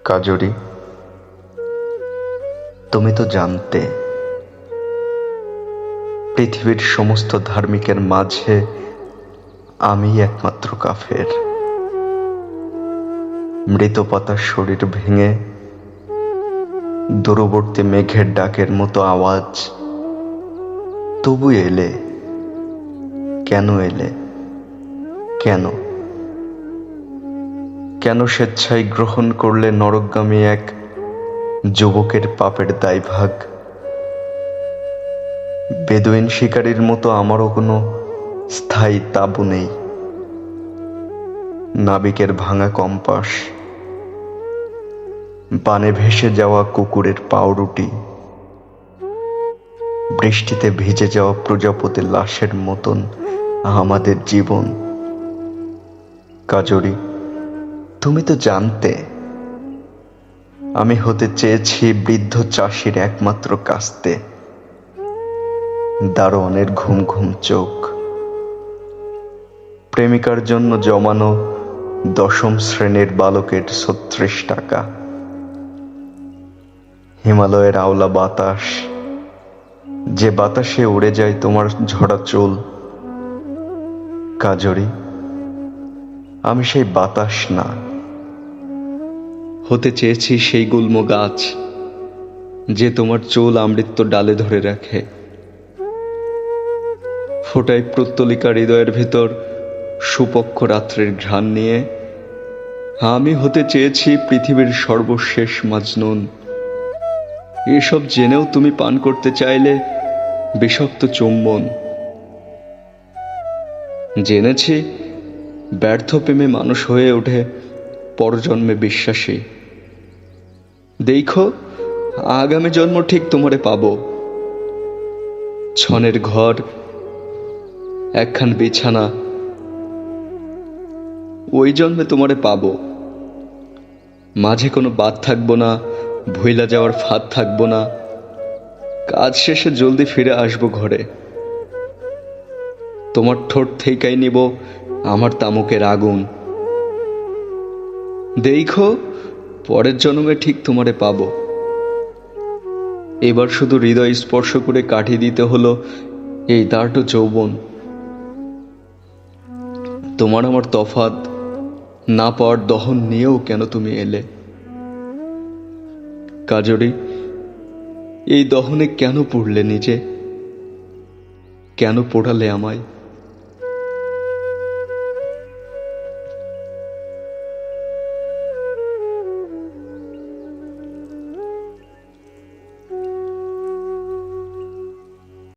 কাজরি, তুমি তো জানতে পৃথিবীর সমস্ত ধার্মিকের মাঝে আমি একমাত্র কাফের। মৃত পাতার শরীর ভেঙে দূরবর্তী মেঘের ডাকের মতো আওয়াজ। তবু এলে কেন? এলে কেন? কেন স্বেচ্ছায় গ্রহণ করলে নরকগামী এক যুবকের পাপের দায়ভাগ? বেদুইন শিকারীর মতো আমারও কোনো স্থায়ী তাঁবু নেই, নাবিকের ভাঙা কম্পাস, বানে ভেসে যাওয়া কুকুরের পাউরুটি, বৃষ্টিতে ভিজে যাওয়া প্রজাপতির লাশের মতন আমাদের জীবন। কাজরি, তুমি তো জানতে আমি হতে চেয়েছি বৃদ্ধ চাষির একমাত্র কাস্তে, দারোয়ানের ঘুম ঘুম চোখ, প্রেমিকার জন্য জমানো দশম শ্রেণীর বালকের ৩৬ টাকা, হিমালয়ের আওলা বাতাস, যে বাতাসে উড়ে যায় তোমার ঝরা চুল। কাজরি, আমি সেই বাতাস না, হতে চেয়েছি সেই গুল্ম গাছ যে তোমার চুল আমৃত্য ডালে ধরে রাখে, ফোটায় প্রত্যলিকা হৃদয়ের ভেতর সুপক্ষ রাত্রের ঘ্রাণ নিয়ে। আমি হতে চেয়েছি পৃথিবীর সর্বশেষ মাজনুন। এসব জেনেও তুমি পান করতে চাইলে বিষাক্ত চুম্বন। জেনেছি ব্যর্থ প্রেমে মানুষ হয়ে ওঠে পরজন্মে বিশ্বাসী। দেখো, আগামী জন্ম ঠিক তোমারে পাবো। ছনের ঘর, একখান বিছানা, ওই জন্মে তোমারে পাবো। মাঝে কোনো বাদ থাকবো না, ভুইলা যাওয়ার ফাঁদ থাকবো না। কাজ শেষে জলদি ফিরে আসবো ঘরে। তোমার ঠোঁট থেকেই নিব আমার তামুকের আগুন। দেখো, পরের জন্মে ঠিক তোমারে পাবো। এবার শুধু হৃদয় স্পর্শ করে কাটিয়ে দিতে হলো এই দাঁড়টো যৌবন। তোমার আমার তফাৎ না পাওয়ার দহন নিয়েও কেন তুমি এলে? কাজরি, এই দহনে কেন পড়লে নিজে? কেন পোড়ালে আমায়?